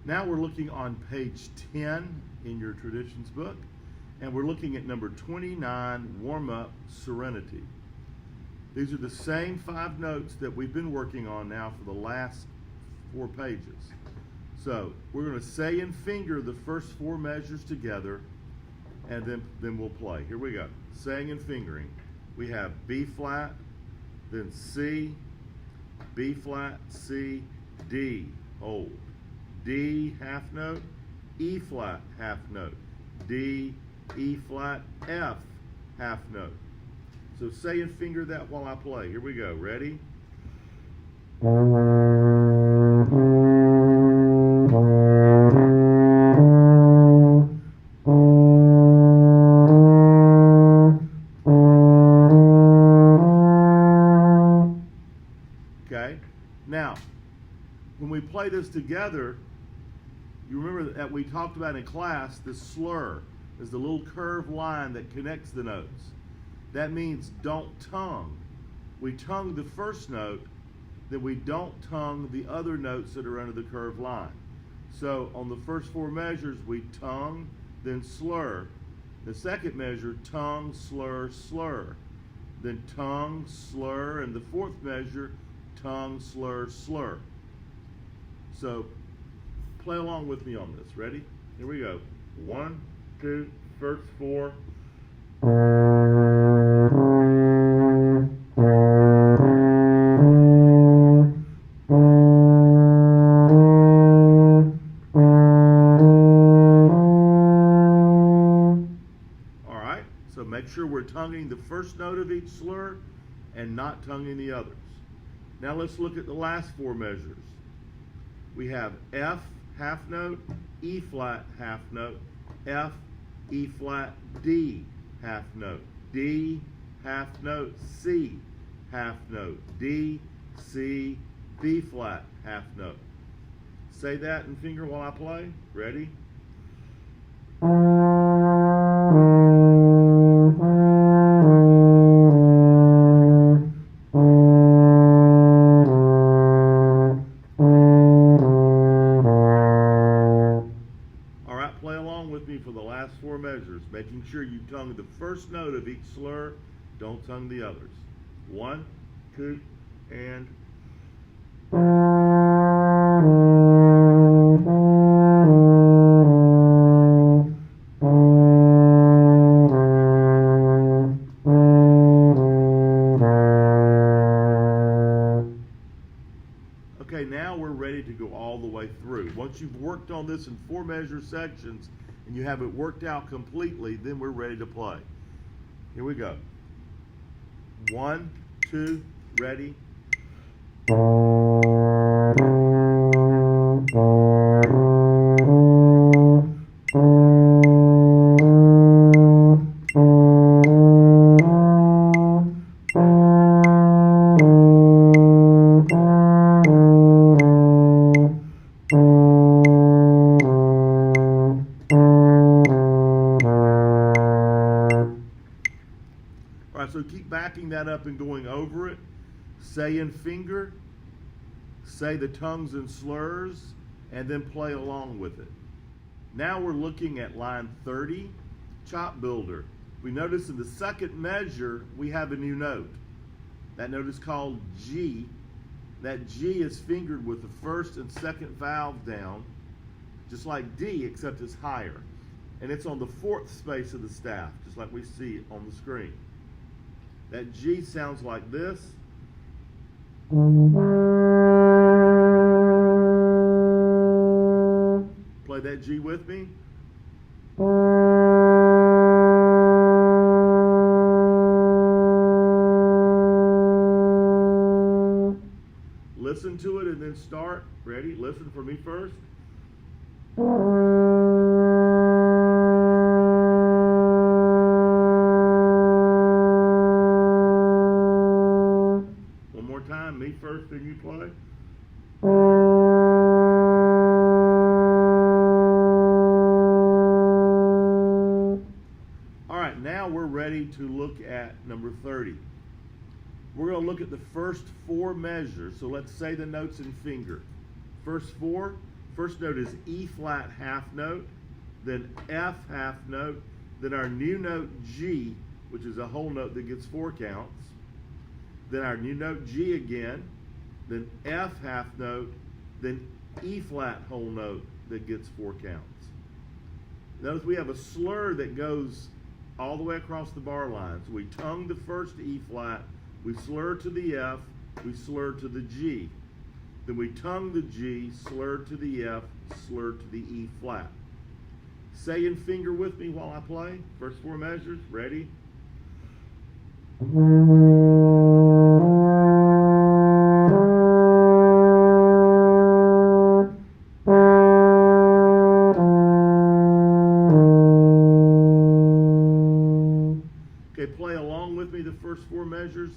Now we're looking on page 10 in your traditions book, and we're looking at number 29, warm-up, serenity. These are the same 5 notes that we've been working on now for the last 4 pages. So we're going to say and finger the first 4 measures together, and then we'll play. Here we go. Saying and fingering. We have B flat, then C, B flat, C, D, hold. D, half note, E flat, half note, D, E flat, F, half note. So say and finger that while I play. Here we go. Ready? Okay. Now, when we play this together, you remember that we talked about in class, this slur is the little curved line that connects the notes. That means don't tongue. We tongue the first note, then we don't tongue the other notes that are under the curved line. So on the first 4 measures, we tongue, then slur. The second measure, tongue, slur, slur. Then tongue, slur, and the 4th measure, tongue, slur, slur. So play along with me on this. Ready? Here we go. 1, 2, first 4. All right, so make sure we're tonguing the first note of each slur and not tonguing the others. Now let's look at the last 4 measures. We have F, half note, E flat, half note, F, E flat, D, half note, D, half note, C, half note, D, C, B flat, half note. Say that and finger while I play. Ready? Play along with me for the last 4 measures, making sure you tongue the first note of each slur, don't tongue the others. 1, 2, and... Okay, now we're ready to go all the way through. Once you've worked on this in 4 measure sections and you have it worked out completely, then we're ready to play. Here we go. 1, 2, ready. So keep backing that up and going over it. Say and finger, say the tongues and slurs, and then play along with it. Now we're looking at line 30, chop builder. We notice in the second measure, we have a new note. That note is called G. That G is fingered with the first and second valve down, just like D, except it's higher. And it's on the 4th space of the staff, just like we see on the screen. That G sounds like this. Play that G with me. Listen to it and then start. Ready? Listen for me first. Time, me first, then you play. All right, now we're ready to look at number 30. We're going to look at the first 4 measures. So let's say the notes in finger. First first note is E flat half note, then F half note, then our new note G, which is a whole note that gets 4 counts, then our new note G again, then F half note, then E flat whole note that gets 4 counts. Notice we have a slur that goes all the way across the bar line. So we tongue the first E flat, we slur to the F, we slur to the G. Then we tongue the G, slur to the F, slur to the E flat. Say and finger with me while I play. First 4 measures, ready? Okay, play along with me the first 4 measures,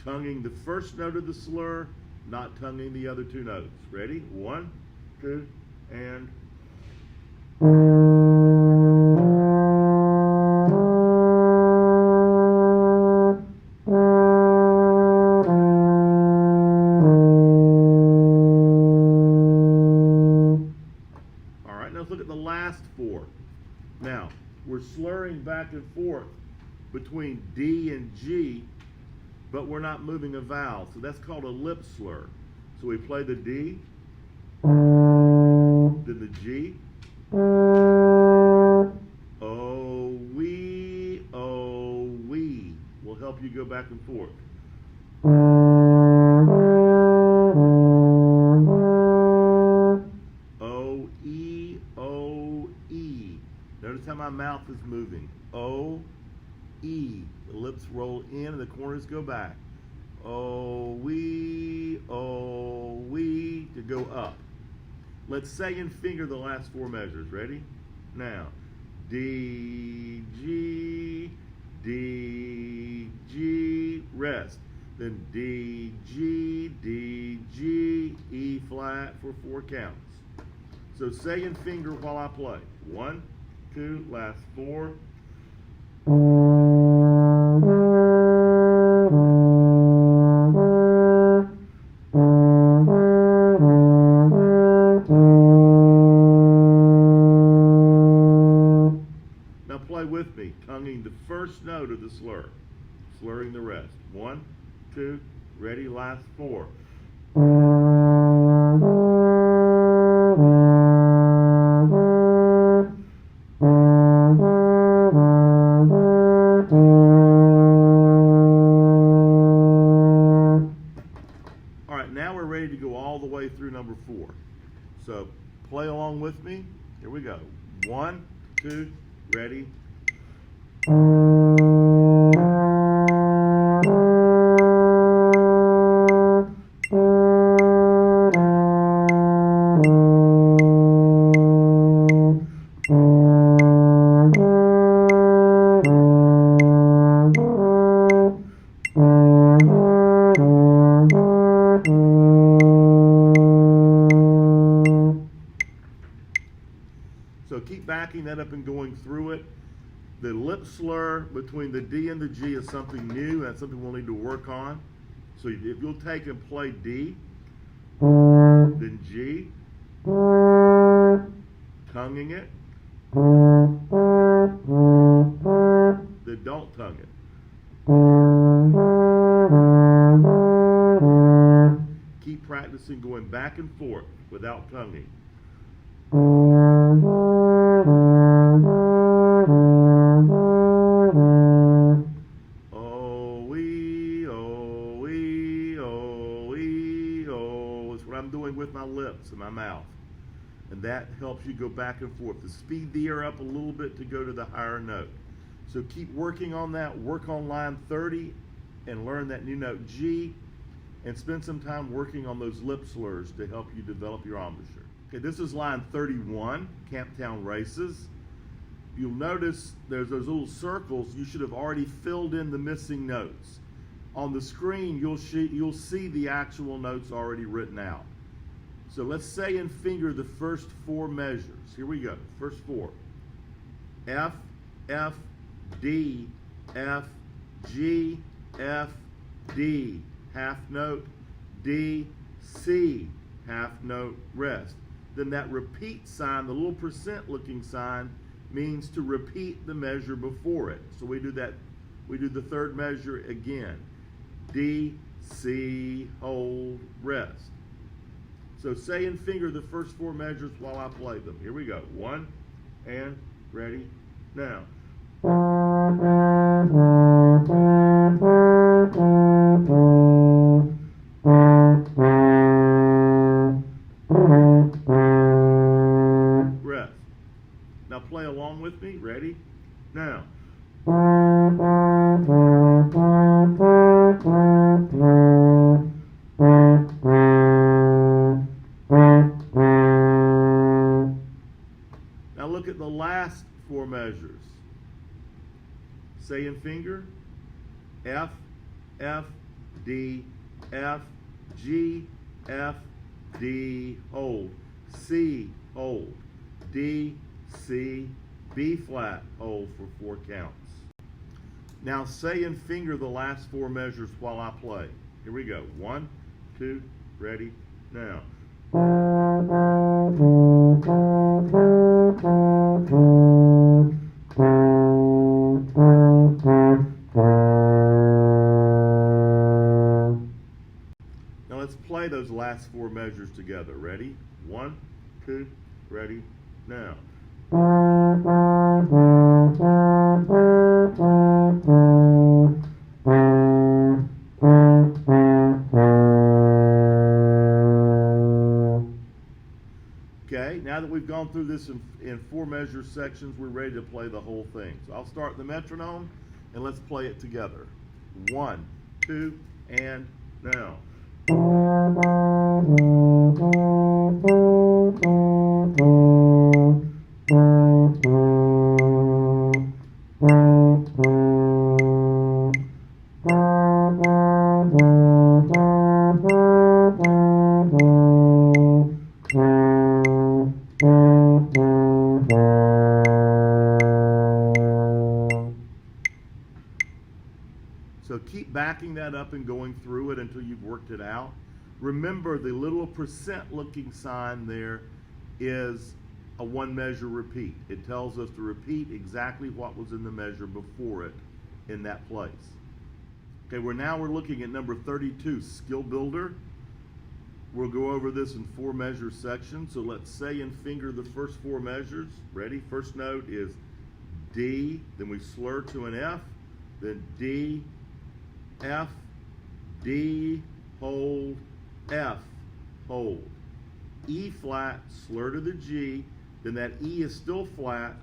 tonguing the first note of the slur, not tonguing the other 2 notes. Ready? 1, 2, and... All right, now let's look at the last 4. Now, we're slurring back and forth between D and G, but we're not moving a vowel, so that's called a lip slur. So we play the D, then the G, oh wee, will help you go back and forth. O E, O E. Notice how my mouth is moving. O E. The lips roll in and the corners go back. Oh wee, to go up. Let's say and finger the last 4 measures. Ready? Now, D, G, rest. Then D, G, E flat for 4 counts. So say and finger while I play. 1, 2, last 4. Now play with me, tonguing the first note of the slur, slurring the rest. 1, 2, ready, last 4. All right, now we're ready to go all the way through number 4. So play along with me. Here we go. 1, 2, ready. So keep backing that up and going through it. The lip slur between the D and the G is something new. That's something we'll need to work on. So if you'll take and play D, then G, tonguing it, then don't tongue it. Keep practicing going back and forth without tonguing. It's what I'm doing with my lips and my mouth. And that helps you go back and forth. To speed the air up a little bit to go to the higher note. So keep working on that. Work on line 30 and learn that new note G. And spend some time working on those lip slurs to help you develop your embouchure. Okay, this is line 31, Camptown Races. You'll notice there's those little circles. You should have already filled in the missing notes. On the screen, you'll see the actual notes already written out. So let's say and finger the first 4 measures. Here we go, first 4. F, F, D, F, G, F, D. Half note, D, C, half note, rest. then that repeat sign, the little percent looking sign, means to repeat the measure before it. So we do that, we do the third measure again. D, C, hold, rest. So say and finger the first four measures while I play them. Here we go. 1, and ready, now. Rest. Now play along with me. Ready? Now. Now look at the last four measures. Say and finger. F, F, D, F, G, F, D, hold. C, hold. D, C, B flat, hold for 4 counts. Now say and finger the last four measures while I play. Here we go. 1, 2, ready, now. Now let's play those last four measures together. Ready? 1, 2, ready, now. Okay, now that we've gone through this in 4 measure sections, we're ready to play the whole thing. So I'll start the metronome and let's play it together. 1, 2, and now. So keep backing that up and going through it until you've worked it out. Remember, the little percent looking sign there is a 1 measure repeat. It tells us to repeat exactly what was in the measure before it in that place. Okay, we're looking at number 32, Skill Builder. We'll go over this in 4 measure sections. So let's say and finger the first 4 measures. Ready? First note is D, then we slur to an F, then D, F, D, hold, F, hold. E flat, slur to the G, then that E is still flat,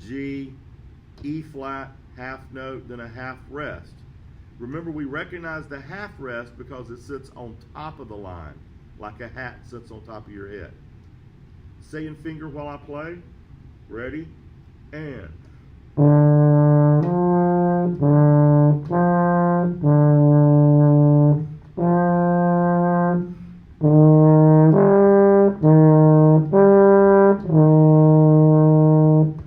G, E flat, half note, then a half rest. Remember, we recognize the half rest because it sits on top of the line, like a hat sits on top of your head. Say and finger while I play. Ready? And.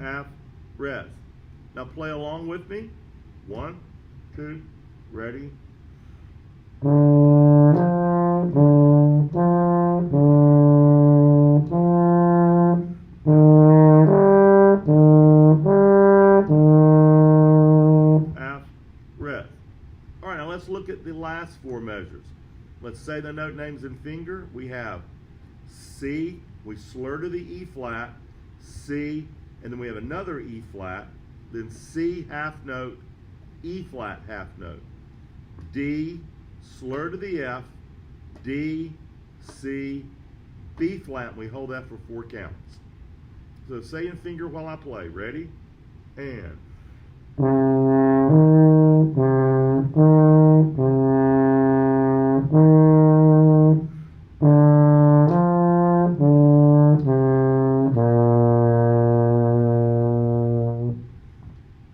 Half rest. Now play along with me. 1, 2, ready. Half rest. All right, now let's look at the last 4 measures. Let's say the note names and finger. We have C, we slur to the E flat, C, and then we have another E flat, then C half note, E flat half note, D, slur to the F, D, C, B flat, and we hold that for 4 counts. So say and finger while I play. Ready? And.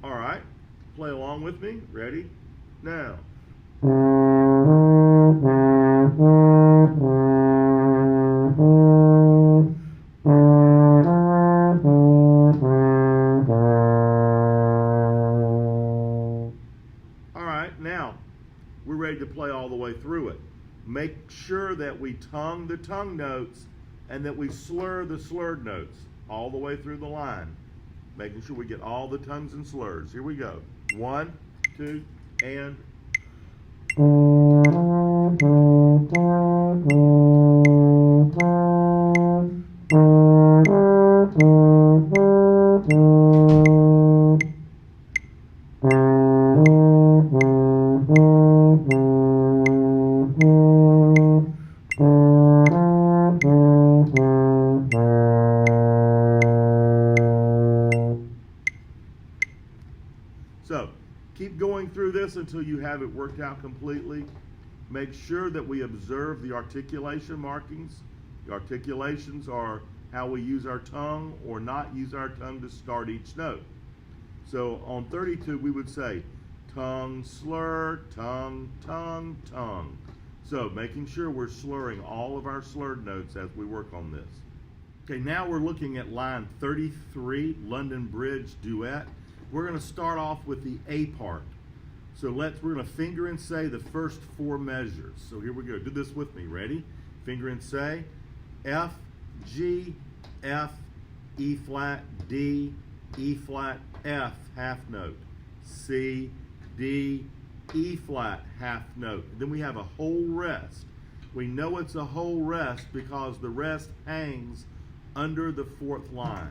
All right, play along with me. Ready? Now. Now, we're ready to play all the way through it. Make sure that we tongue the tongue notes and that we slur the slurred notes all the way through the line, making sure we get all the tongues and slurs. Here we go. 1, 2, and. So, keep going through this until you have it worked out completely. Make sure that we observe the articulation markings. The articulations are how we use our tongue or not use our tongue to start each note. So on 32, we would say tongue, slur, tongue, tongue, tongue. So making sure we're slurring all of our slurred notes as we work on this. Okay, now we're looking at line 33, London Bridge Duet. We're going to start off with the A part. So we're going to finger and say the first 4 measures. So here we go. Do this with me. Ready? Finger and say F, G, F, E flat, D, E flat, F, half note, C, D, E flat, half note. Then we have a whole rest. We know it's a whole rest because the rest hangs under the 4th line,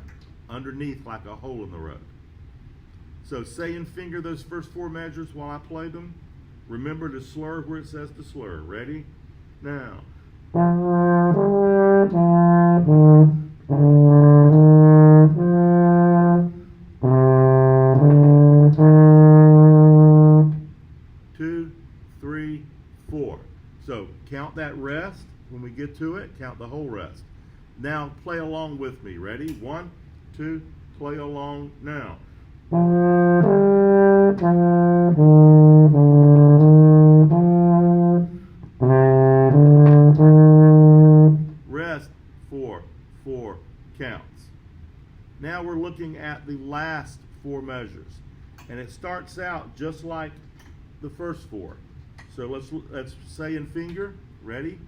underneath like a hole in the road. So say and finger those first 4 measures while I play them. Remember to slur where it says to slur. Ready? Now. Two, 3, 4. So count that rest. When we get to it, count the whole rest. Now play along with me. Ready? 1, 2, play along now. Rest 4, 4 counts. Now we're looking at the last 4 measures, and it starts out just like the first 4. So let's say and finger. Ready?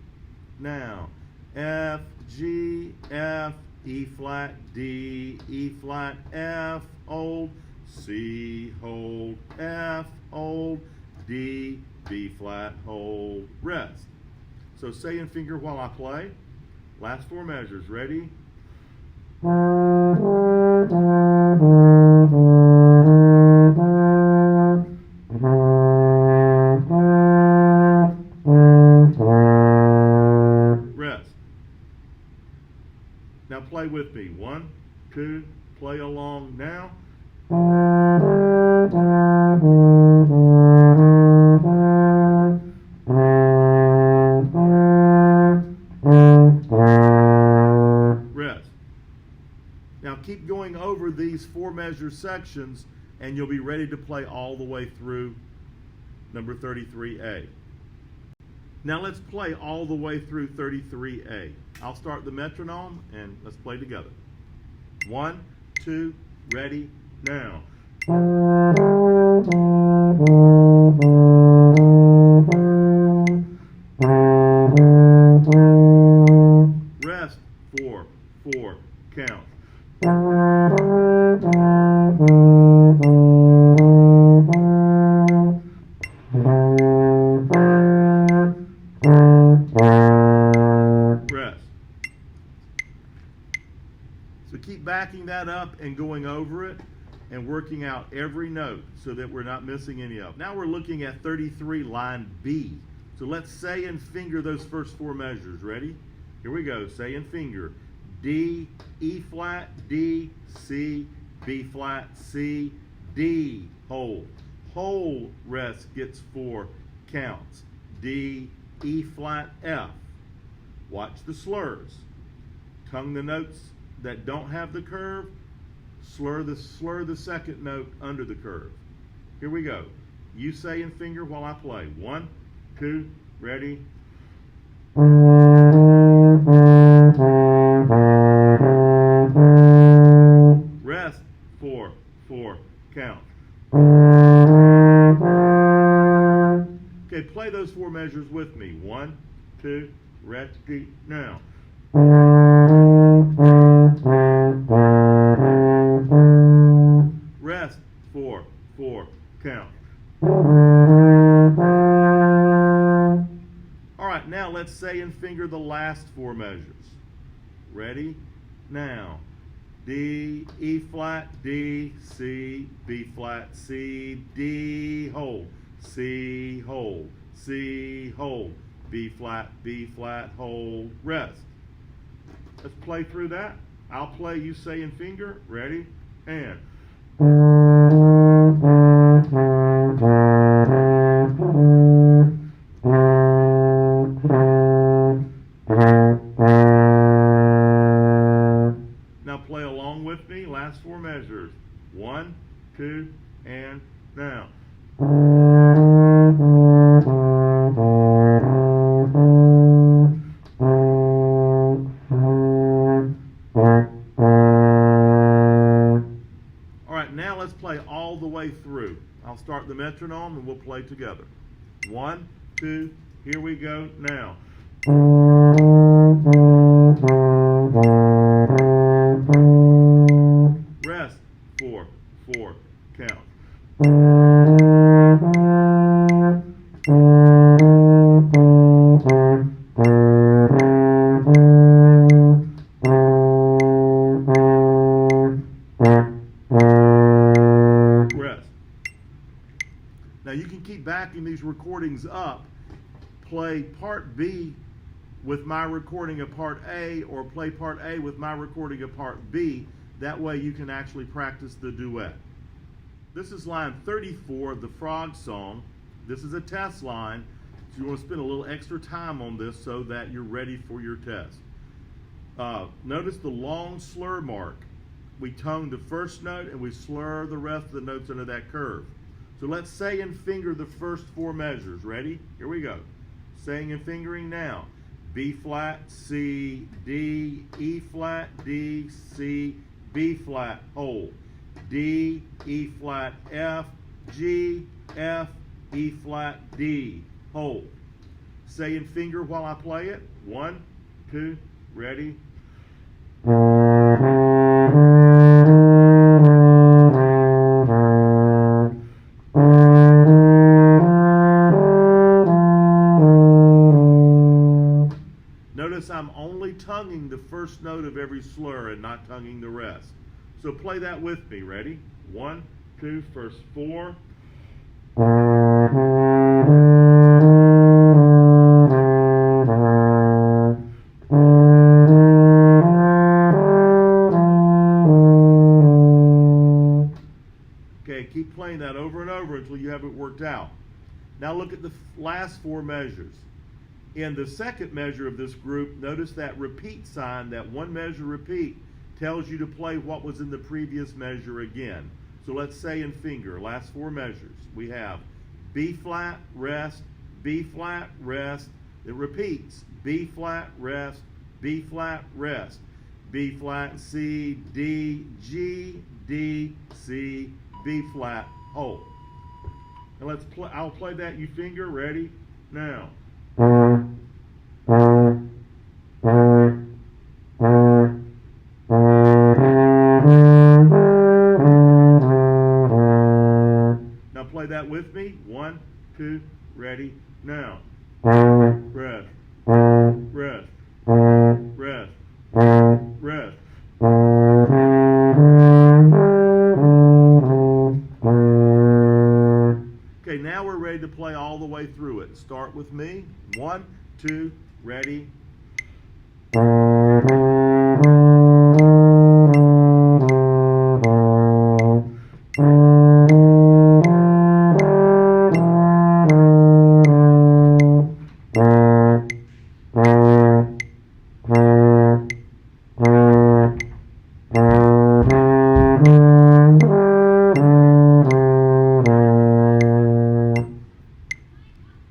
Now, F, G, F, E flat, D, E flat, F, hold, C, hold, F, hold, D, B flat, hold, rest. So say and finger while I play. Last 4 measures. Ready? Rest. Now play with me. 1, 2, play along now. Rest. Now keep going over these 4 measure sections and you'll be ready to play all the way through number 33A. Now let's play all the way through 33A. I'll start the metronome and let's play together. 1, 2, ready, now. Rest 4, 4 count. Rest. So keep backing that up and going over it and working out every note so that we're not missing any of them. Now we're looking at 33 line B. So let's say and finger those first 4 measures. Ready? Here we go. Say and finger. D, E flat, D, C, B flat, C, D, hold. Whole rest gets 4 counts. D, E flat, F. Watch the slurs. Tongue the notes that don't have the curve. Slur the second note under the curve. Here we go. You say and finger while I play. 1, 2, ready. Rest 4, 4 count. Okay, play those 4 measures with me. 1, 2, ready, now. finger the last four measures. Ready? Now. D, E flat, D, C, B flat, C, D, hold, C, hold, C, hold, B flat, hold, rest. Let's play through that. I'll play, you say and finger. Ready? And. Now play along with me. Last four measures. 1, 2, and now. All right, now let's play all the way through. I'll start the metronome and we'll play together. 1, 2, here we go now. Rest. 4, 4, count. Rest. Now you can keep backing these recordings up. Play part B with my recording of part A, or play part A with my recording of part B. That way you can actually practice the duet. This is line 34 of the Frog Song. This is a test line, so you want to spend a little extra time on this so that you're ready for your test. Notice the long slur mark. We tongue the first note and we slur the rest of the notes under that curve. So let's say and finger the first four measures. Ready? Here we go. Saying and fingering now. B flat, C, D, E flat, D, C, B flat, hold. D, E flat, F, G, F, E flat, D, hold. Say and finger while I play it. 1, 2, ready. Notice I'm only tonguing the first note of every slur and not tonguing the rest. So play that with me. Ready? 1, 2, first 4. Okay, keep playing that over and over until you have it worked out. Now look at the last four measures. In the second measure of this group, notice that repeat sign, that one measure repeat, tells you to play what was in the previous measure again. So let's say and finger, last four measures. We have B flat, rest, B flat, rest. It repeats, B flat, rest, B flat, rest, B flat, C, D, G, D, C, B flat, hold. Now let's play, I'll play that, you finger, ready? Now. Now play that with me. 1, 2, ready, now. Rest, rest, rest, rest. Okay, now we're ready to play all the way through it. Start with me. 1, 2, ready.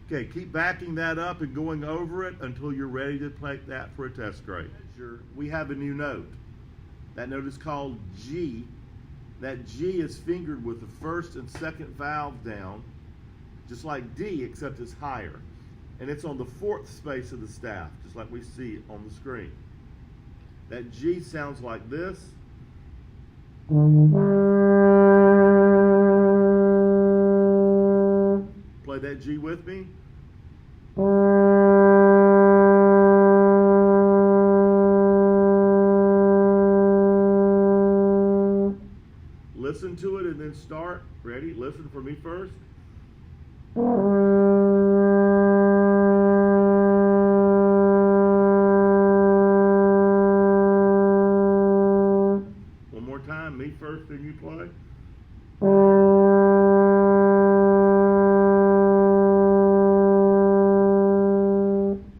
Okay, keep backing that up and going over it until you're ready to play that for a test grade. We have a new note. That note is called G. That G is fingered with the first and second valve down, just like D, except it's higher. And it's on the fourth space of the staff, just like we see on the screen. That G sounds like this. Play that G with me. listen to it and then start. Ready? Listen for me first. One more time, me first, then you play.